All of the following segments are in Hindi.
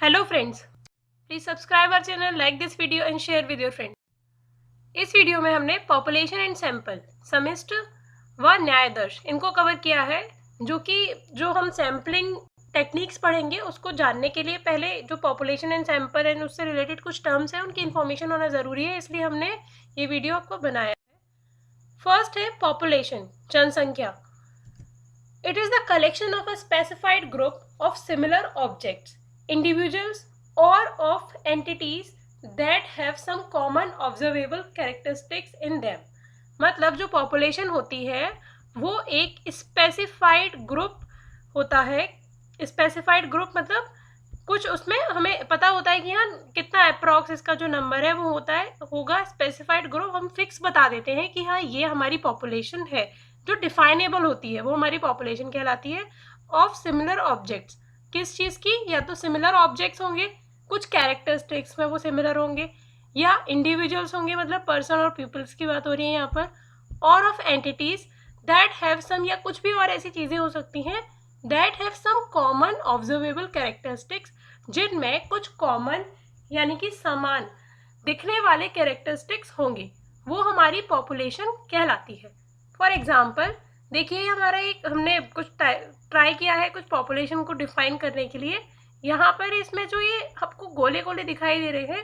Hello friends, please subscribe our channel, like this video and share with your friend. इस वीडियो में हमने पॉपुलेशन एंड सैंपल, समिष्ट व न्यायदर्श इनको कवर किया है। जो हम सैम्पलिंग टेक्निक्स पढ़ेंगे उसको जानने के लिए पहले जो पॉपुलेशन एंड सैंपल एंड उससे रिलेटेड कुछ टर्म्स हैं उनकी इन्फॉर्मेशन होना ज़रूरी है, इसलिए हमने ये वीडियो आपको बनाया है। फर्स्ट है पॉपुलेशन, जनसंख्या। It is the collection of a specified group of similar objects, individuals, or of entities that have some common observable characteristics in them. मतलब जो population होती है वो एक specified group होता है। specified group मतलब कुछ उसमें हमें पता होता है कि हाँ कितना अप्रॉक्स इसका जो नंबर है वो होगा स्पेसिफाइड ग्रुप। हम फिक्स बता देते हैं कि हाँ ये हमारी पॉपुलेशन है, जो डिफाइनेबल होती है वो हमारी पॉपुलेशन कहलाती है। ऑफ सिमिलर ऑब्जेक्ट्स, किस चीज़ की? या तो सिमिलर ऑब्जेक्ट्स होंगे, कुछ कैरेक्टरिस्टिक्स में वो सिमिलर होंगे, या इंडिविजुअल्स होंगे, मतलब पर्सन और पीपल्स की बात हो रही है यहाँ पर। और of entities that have some, या कुछ भी और ऐसी चीज़ें हो सकती हैं that have some common observable characteristics, जिनमें कुछ कॉमन यानी कि समान दिखने वाले कैरेक्टरिस्टिक्स होंगे, वो हमारी पॉपुलेशन कहलाती है। फॉर एग्जाम्पल देखिए, हमने कुछ ट्राई किया है कुछ पॉपुलेशन को डिफाइन करने के लिए। यहाँ पर इसमें जो ये आपको गोले गोले दिखाई दे रहे हैं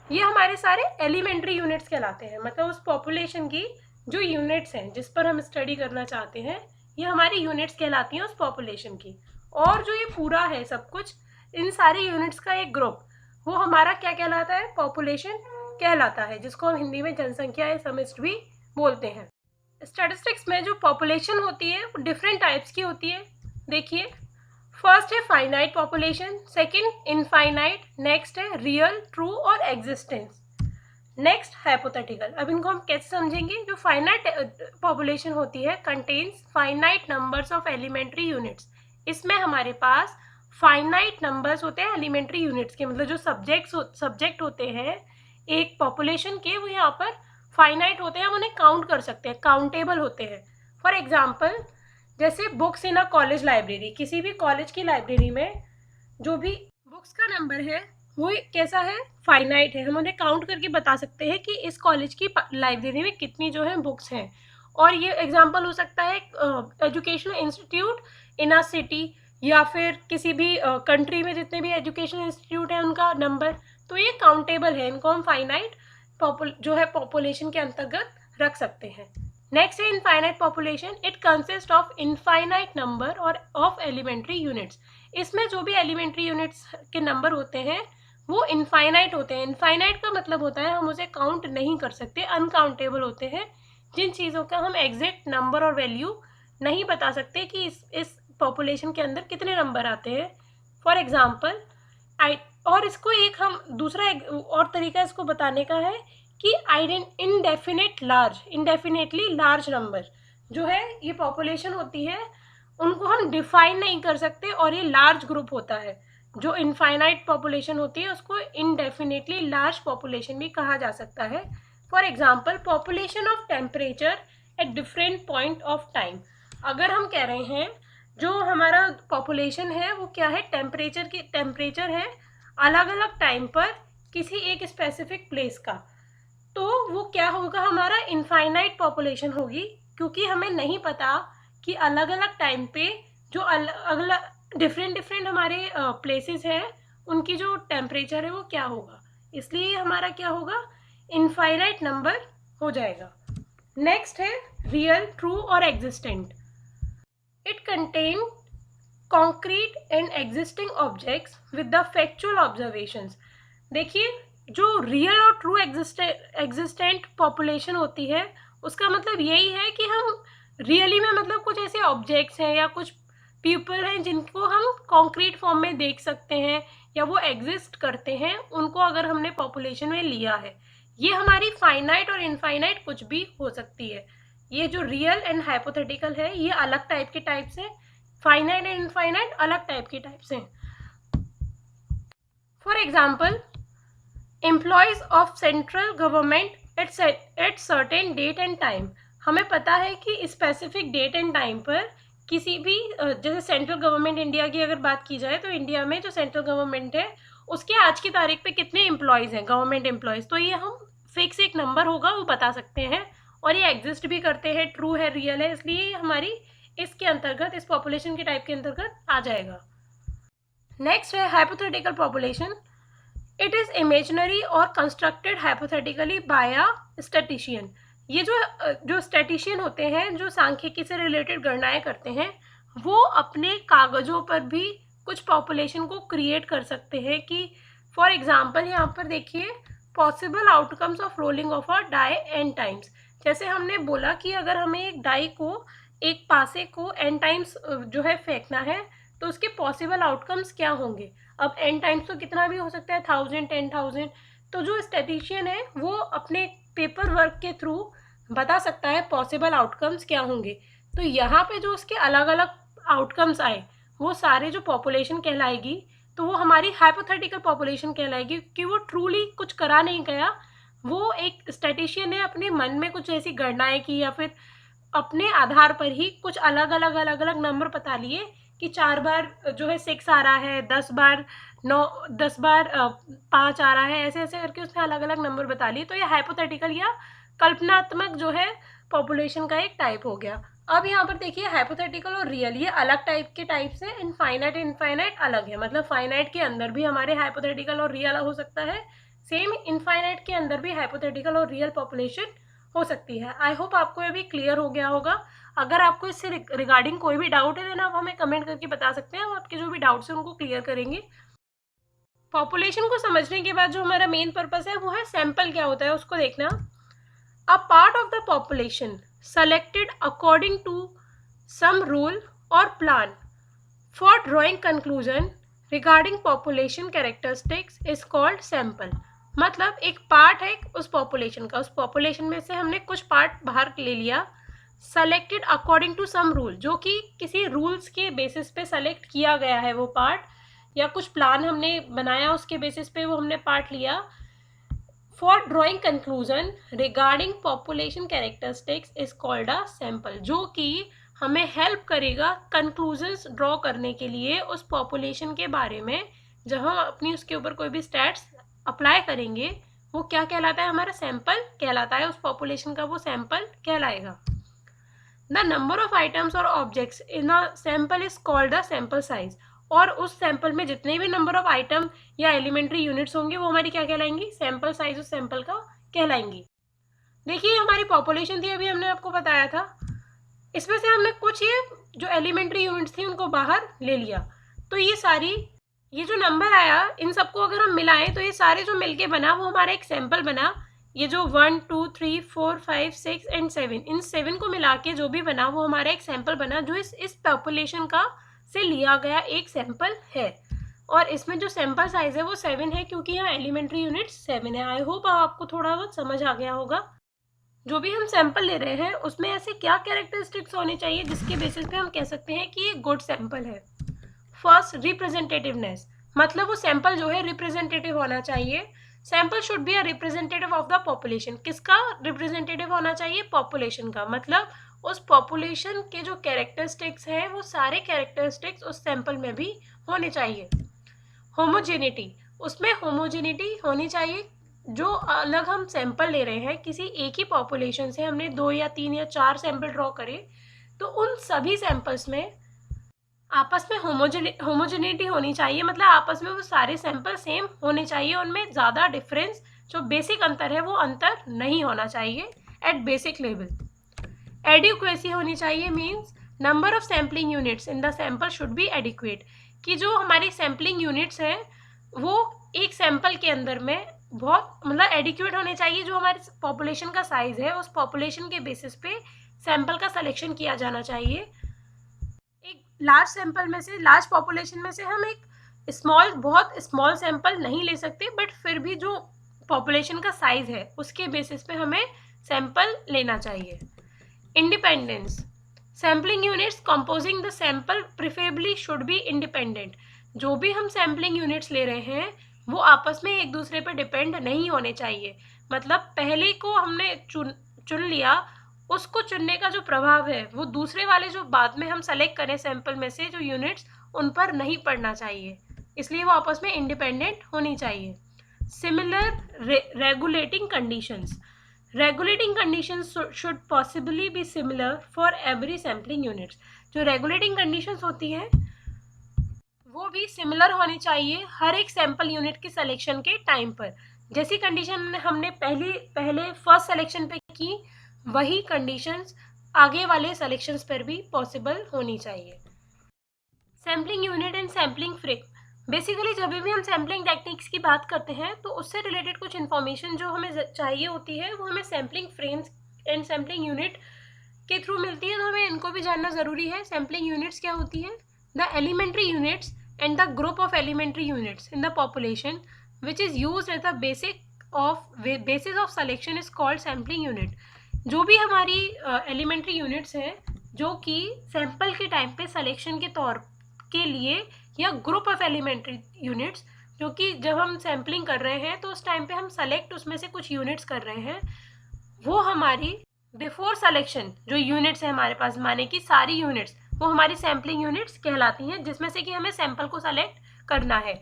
ये हमारे सारे एलिमेंट्री यूनिट्स कहलाते हैं। मतलब उस पॉपुलेशन की जो यूनिट्स हैं जिस पर हम स्टडी करना चाहते हैं ये हमारी यूनिट्स कहलाती हैं उस पॉपुलेशन की। और जो ये पूरा है सब कुछ, इन सारी यूनिट्स का एक ग्रुप, वो हमारा क्या कहलाता है? पॉपुलेशन कहलाता है, जिसको हम हिंदी में जनसंख्या या समिष्ट भी बोलते हैं। स्टैटिस्टिक्स में जो पॉपुलेशन होती है वो डिफरेंट टाइप्स की होती है। देखिए, फर्स्ट है finite population, second infinite, next है रियल, ट्रू और एग्जिस्टेंस, नेक्स्ट हाइपोथेटिकल। अब इनको हम कैसे समझेंगे? जो फाइनाइट पॉपुलेशन होती है contains finite numbers of elementary units. इसमें हमारे पास फाइनाइट नंबर्स होते हैं एलिमेंट्री यूनिट्स के, मतलब जो सब्जेक्ट होते हैं एक पॉपुलेशन के, वो यहाँ पर फाइनाइट होते हैं, हम उन्हें काउंट कर सकते हैं, काउंटेबल होते हैं। फॉर एग्जाम्पल जैसे बुक्स इन अ कॉलेज लाइब्रेरी, किसी भी कॉलेज की लाइब्रेरी में जो भी बुक्स का नंबर है वो कैसा है? फाइनाइट है। हम उन्हें काउंट करके बता सकते हैं कि इस कॉलेज की लाइब्रेरी में कितनी जो है बुक्स हैं। और ये एग्जाम्पल हो सकता है एजुकेशनल इंस्टीट्यूट इन अ सिटी, या फिर किसी भी कंट्री में जितने भी एजुकेशनल इंस्टीट्यूट हैं उनका नंबर। तो ये काउंटेबल है, इनको हम फाइनाइट जो है पॉपुलेशन के अंतर्गत रख सकते हैं। नेक्स्ट है infinite population. It consist of infinite number और ऑफ एलिमेंट्री यूनिट्स। इसमें जो भी एलिमेंट्री यूनिट्स के नंबर होते हैं वो इनफाइनाइट होते हैं। इनफाइनाइट का मतलब होता है हम उसे काउंट नहीं कर सकते, अनकाउंटेबल होते हैं, जिन चीज़ों का हम एग्जैक्ट नंबर और वैल्यू नहीं बता सकते कि इस पॉपुलेशन के अंदर कितने नंबर आते हैं। फॉर एग्जाम्पल और इसको एक हम दूसरा और तरीका इसको बताने का है कि इंडेफिनेटली लार्ज नंबर जो है ये पॉपुलेशन होती है, उनको हम डिफाइन नहीं कर सकते, और ये लार्ज ग्रुप होता है। जो इनफाइनाइट पॉपुलेशन होती है उसको इनडेफिनेटली लार्ज पॉपुलेशन भी कहा जा सकता है। For example population of temperature at different point of time. अगर हम कह रहे हैं जो हमारा पॉपुलेशन है वो क्या है? टेम्परेचर है अलग अलग टाइम पर किसी एक स्पेसिफिक प्लेस का, तो वो क्या होगा? हमारा इनफाइनाइट पॉपुलेशन होगी, क्योंकि हमें नहीं पता कि अलग अलग टाइम पे जो अलग डिफरेंट हमारे प्लेसेस हैं उनकी जो टेम्परेचर है वो क्या होगा, इसलिए हमारा क्या होगा? इनफाइनाइट नंबर हो जाएगा। नेक्स्ट है रियल, ट्रू और existent. It contain concrete and existing objects with the factual observations. देखिए, जो रियल और ट्रू एग्जिस्टेंट पॉपुलेशन होती है उसका मतलब यही है कि हम रियली में मतलब कुछ ऐसे ऑब्जेक्ट्स हैं या कुछ पीपल हैं जिनको हम कॉन्क्रीट फॉर्म में देख सकते हैं या वो एग्जिस्ट करते हैं, उनको अगर हमने पॉपुलेशन में लिया है। ये हमारी फाइनाइट और इनफाइनाइट कुछ भी हो सकती है। ये जो रियल एंड हाइपोथेटिकल है ये अलग टाइप के टाइप्स हैं, फाइनाइट एंड इनफाइनाइट अलग टाइप के टाइप्स हैं। For example employees of central government at certain date and time. हमें पता है कि स्पेसिफिक डेट एंड टाइम पर किसी भी जैसे सेंट्रल गवर्नमेंट इंडिया की अगर बात की जाए तो इंडिया में जो सेंट्रल गवर्नमेंट है उसके आज की तारीख पे कितने एम्प्लॉयज़ हैं गवर्नमेंट एम्प्लॉयज़, तो ये हम फिक्स एक नंबर होगा वो बता सकते हैं और ये एग्जिस्ट भी करते हैं, ट्रू है, रियल है, इसलिए हमारी इसके अंतर्गत, इस पॉपुलेशन के टाइप के अंतर्गत आ जाएगा। नेक्स्ट है hypothetical population. It is imaginary और कंस्ट्रक्टेड हाइपोथेटिकली बाय अ स्टैटिशियन। ये जो स्टैटिशियन होते हैं, जो सांख्यिकी से रिलेटेड गणनाएं करते हैं, वो अपने कागज़ों पर भी कुछ पॉपुलेशन को क्रिएट कर सकते हैं कि फॉर एग्जांपल यहाँ पर देखिए, possible outcomes of rolling of a die n times. जैसे हमने बोला कि अगर हमें एक डाई को, एक पासे को एन टाइम्स जो है फेंकना है तो उसके पॉसिबल आउटकम्स क्या होंगे। अब एन टाइम्स तो कितना भी हो सकता है, 1000, 10,000। तो जो स्टैटिशियन है वो अपने पेपर वर्क के थ्रू बता सकता है पॉसिबल आउटकम्स क्या होंगे। तो यहाँ पे जो उसके अलग अलग आउटकम्स आए वो सारे जो पॉपुलेशन कहलाएगी, तो वो हमारी हाइपोथेटिकल पॉपुलेशन कहलाएगी कि वो ट्रूली कुछ करा नहीं गया, वो एक स्टैटिशियन ने अपने मन में कुछ ऐसी गणनाएं की या फिर अपने आधार पर ही कुछ अलग अलग नंबर बता लिए कि 4 बार जो है 6 आ रहा है, 10 बार 9, 10 बार 5 आ रहा है, ऐसे ऐसे करके उसने अलग अलग नंबर बता लिए। तो ये हाइपोथेटिकल या कल्पनात्मक जो है पॉपुलेशन का एक टाइप हो गया। अब यहाँ पर देखिए हाइपोथेटिकल और रियल ये अलग टाइप के टाइप से, इनफाइनाइट इनफाइनाइट अलग है, मतलब फाइनाइट के अंदर भी हमारे हाइपोथेटिकल और रियल हो सकता है, सेम इनफाइनाइट के अंदर भी हाइपोथेटिकल और रियल पॉपुलेशन हो सकती है। आई होप आपको ये भी क्लियर हो गया होगा। अगर आपको इससे रिगार्डिंग कोई भी डाउट है देन आप हमें कमेंट करके बता सकते हैं, हम आपके जो भी डाउट्स हैं उनको क्लियर करेंगे। पॉपुलेशन को समझने के बाद जो हमारा मेन पर्पस है वो है सैंपल क्या होता है उसको देखना। A part of the population selected according to some rule or plan for drawing conclusion regarding population characteristics is called sample। मतलब एक पार्ट है उस पॉपुलेशन का, उस पॉपुलेशन में से हमने कुछ पार्ट बाहर ले लिया, selected according to some rule, जो कि किसी रूल्स के बेसिस पे सेलेक्ट किया गया है वो पार्ट, या कुछ प्लान हमने बनाया उसके बेसिस पे वो हमने पार्ट लिया। For drawing conclusion regarding population characteristics is called a sample, जो कि हमें हेल्प करेगा कंक्लूजन्स ड्रॉ करने के लिए उस पॉपुलेशन के बारे में। जब हम अपनी उसके ऊपर कोई भी स्टैट्स अप्लाई करेंगे वो क्या कहलाता है, हमारा सैंपल कहलाता है, उस पॉपुलेशन का वो सैंपल कहलाएगा। द नंबर ऑफ आइटम्स और objects in a sample is called the sample size, और उस सैंपल में जितने भी नंबर ऑफ आइटम या एलिमेंट्री यूनिट्स होंगे वो हमारी क्या कहलाएंगी, सैंपल साइज उस सैंपल का कहलाएंगी। देखिए हमारी पॉपुलेशन थी, अभी हमने आपको बताया था, इसमें से हमने कुछ ये जो एलिमेंट्री यूनिट्स थी उनको बाहर ले लिया, तो ये सारी, ये जो नंबर आया इन सबको अगर हम मिलाएं तो ये सारे जो मिलके बना वो हमारा एक सैंपल बना। ये जो 1 2 3 4 5 6 एंड 7, इन 7 को मिला के जो भी बना वो हमारा एक सैंपल बना, जो इस पॉपुलेशन का से लिया गया एक सैंपल है। और इसमें जो सैंपल साइज है वो 7 है, क्योंकि यहाँ एलिमेंट्री यूनिट 7 है। आई होप आपको थोड़ा बहुत समझ आ गया होगा। जो भी हम सैंपल ले रहे हैं उसमें ऐसे क्या कैरेक्टरिस्टिक्स होनी चाहिए जिसके बेसिस पे हम कह सकते हैं कि ये गुड सैंपल है। फर्स्ट, रिप्रेजेंटेटिवनेस, मतलब वो सैंपल जो है रिप्रेजेंटेटिव होना चाहिए। Sample should be a representative of the population. किसका रिप्रेजेंटेटिव होना चाहिए, पॉपुलेशन का, मतलब उस पॉपुलेशन के जो कैरेक्टरिस्टिक्स हैं वो सारे कैरेक्टरिस्टिक्स उस सैंपल में भी होने चाहिए। होमोजेनिटी, उसमें होमोजेनिटी होनी चाहिए। जो अलग हम सैंपल ले रहे हैं, किसी एक ही पॉपुलेशन से हमने 2 या 3 या 4 सैंपल ड्रॉ करे, तो उन सभी सैंपल्स में आपस में होमोजेनिटी होनी चाहिए, मतलब आपस में वो सारे सैंपल सेम होने चाहिए, उनमें ज़्यादा डिफरेंस, जो बेसिक अंतर है वो अंतर नहीं होना चाहिए एट बेसिक लेवल। एडिक्वेसी होनी चाहिए, means number of sampling units in the sample should be adequate, कि जो हमारी सैम्पलिंग यूनिट्स हैं वो एक सैंपल के अंदर में बहुत मतलब एडिक्वेट होने चाहिए। जो हमारे पॉपुलेशन का साइज है उस पॉपुलेशन के बेसिस पे सैंपल का सिलेक्शन किया जाना चाहिए। एक लार्ज सैंपल में से, लार्ज पॉपुलेशन में से हम एक बहुत स्मॉल सैंपल नहीं ले सकते, बट फिर भी जो पॉपुलेशन का साइज है उसके बेसिस पे हमें सैंपल लेना चाहिए। Independence, sampling units composing the sample preferably should be independent. जो भी हम सैम्पलिंग यूनिट्स ले रहे हैं वो आपस में एक दूसरे पर डिपेंड नहीं होने चाहिए, मतलब पहले को हमने चुन लिया उसको चुनने का जो प्रभाव है वो दूसरे वाले जो बाद में हम सेलेक्ट करें सैंपल में से जो यूनिट्स, उन पर नहीं पड़ना चाहिए, इसलिए वो आपस में इंडिपेंडेंट होनी चाहिए। Similar regulating conditions, regulating conditions should possibly be similar for every sampling units। जो regulating conditions होती हैं वो भी सिमिलर होनी चाहिए हर एक सैंपल यूनिट की सिलेक्शन के टाइम पर। जैसी कंडीशन हमने पहले फर्स्ट सिलेक्शन पे की, वही कंडीशंस आगे वाले सिलेक्शंस पर भी पॉसिबल होनी चाहिए। Sampling unit and sampling frame, basically जब भी हम सैम्पलिंग टेक्निक्स की बात करते हैं तो उससे रिलेटेड कुछ इन्फॉर्मेशन जो हमें चाहिए होती है वो हमें sampling frames and sampling unit के थ्रू मिलती है, तो हमें इनको भी जानना ज़रूरी है। सैम्पलिंग यूनिट्स क्या होती है? The elementary units and the group of elementary units in the population which is used as the basis of selection is called sampling unit. जो भी हमारी एलिमेंट्री यूनिट्स हैं जो कि सैंपल के टाइम पे सिलेक्शन के तौर के लिए, या ग्रुप ऑफ एलिमेंट्री यूनिट्स जो कि जब हम सैम्पलिंग कर रहे हैं तो उस टाइम पे हम सेलेक्ट उसमें से कुछ यूनिट्स कर रहे हैं, वो हमारी बिफोर सिलेक्शन जो यूनिट्स है हमारे पास, माने कि सारी यूनिट्स, वो हमारी सैम्पलिंग यूनिट्स कहलाती हैं, जिसमें से कि हमें सैंपल को सेलेक्ट करना है।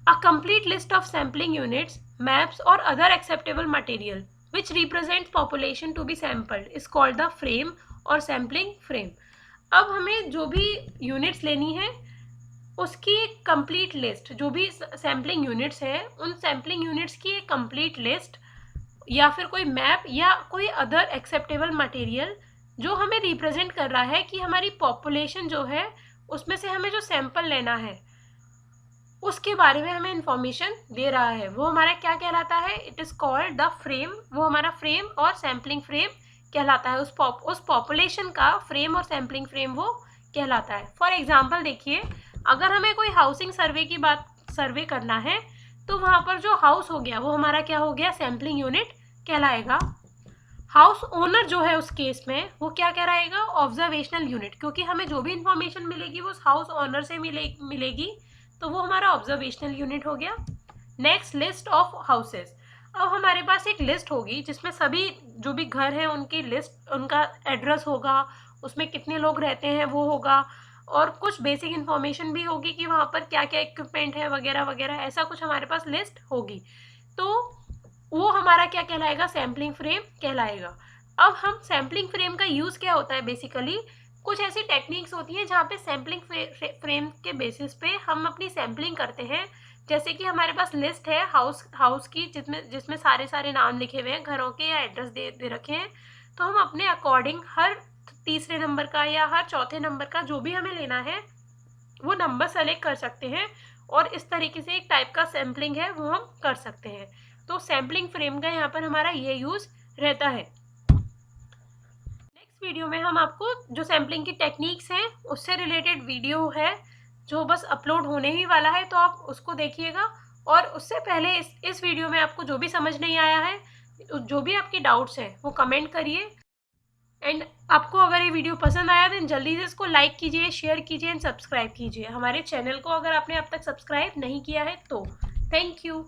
A complete list of sampling units, maps और other acceptable material which represents population to be sampled is called the frame और सैम्पलिंग फ्रेम। अब हमें जो भी यूनिट्स लेनी है उसकी एक कंप्लीट लिस्ट, जो भी सैम्पलिंग यूनिट्स हैं उन सैम्पलिंग यूनिट्स की एक कंप्लीट लिस्ट, या फिर कोई मैप या कोई अदर एक्सेप्टेबल मटेरियल जो हमें रिप्रेजेंट कर रहा है कि हमारी पॉपुलेशन जो है उसमें से हमें जो सैंपल लेना है उसके बारे में हमें इंफॉर्मेशन दे रहा है, वो हमारा क्या कहलाता है? It is called the frame. वो हमारा फ्रेम और सैम्पलिंग फ्रेम कहलाता है। उस पॉपुलेशन का फ्रेम और सैम्पलिंग फ्रेम वो कहलाता है। फॉर एग्जाम्पल देखिए, अगर हमें कोई हाउसिंग सर्वे करना है तो वहाँ पर जो हाउस हो गया वो हमारा क्या हो गया? सैम्पलिंग यूनिट कहलाएगा। हाउस ओनर जो है उस केस में वो क्या कहलाएगा? ऑब्जर्वेशनल यूनिट, क्योंकि हमें जो भी इंफॉर्मेशन मिलेगी वो उस हाउस ओनर से मिलेगी, तो वो हमारा ऑब्जर्वेशनल यूनिट हो गया। Next, list of houses. अब हमारे पास एक लिस्ट होगी जिसमें सभी जो भी घर हैं उनकी लिस्ट, उनका एड्रेस होगा, उसमें कितने लोग रहते हैं वो होगा, और कुछ बेसिक इन्फॉर्मेशन भी होगी कि वहाँ पर क्या क्या इक्विपमेंट है वगैरह वगैरह, ऐसा कुछ हमारे पास लिस्ट होगी। तो वो हमारा क्या कहलाएगा? सैम्पलिंग फ्रेम कहलाएगा। अब हम सैम्पलिंग फ्रेम का यूज़ क्या होता है? बेसिकली कुछ ऐसी टेक्निक्स होती हैं जहाँ पे सैम्पलिंग फ्रेम के बेसिस पे हम अपनी सैम्पलिंग करते हैं। जैसे कि हमारे पास लिस्ट है हाउस की जिसमें सारे नाम लिखे हुए हैं, घरों के या एड्रेस दे रखे हैं, तो हम अपने अकॉर्डिंग हर तीसरे नंबर का या हर चौथे नंबर का जो भी हमें लेना है वो नंबर सेलेक्ट कर सकते हैं, और इस तरीके से एक टाइप का सैम्पलिंग है वो हम कर सकते हैं। तो सैम्पलिंग फ्रेम का यहाँ पर हमारा ये यूज़ रहता है। नेक्स्ट वीडियो में हम आपको जो सैम्पलिंग की टेक्निक्स हैं उससे रिलेटेड वीडियो है जो बस अपलोड होने ही वाला है, तो आप उसको देखिएगा। और उससे पहले इस वीडियो में आपको जो भी समझ नहीं आया है, जो भी आपके डाउट्स हैं वो कमेंट करिए। एंड आपको अगर ये वीडियो पसंद आया तो जल्दी से इसको लाइक कीजिए, शेयर कीजिए एंड सब्सक्राइब कीजिए हमारे चैनल को, अगर आपने अब तक सब्सक्राइब नहीं किया है तो। Thank you.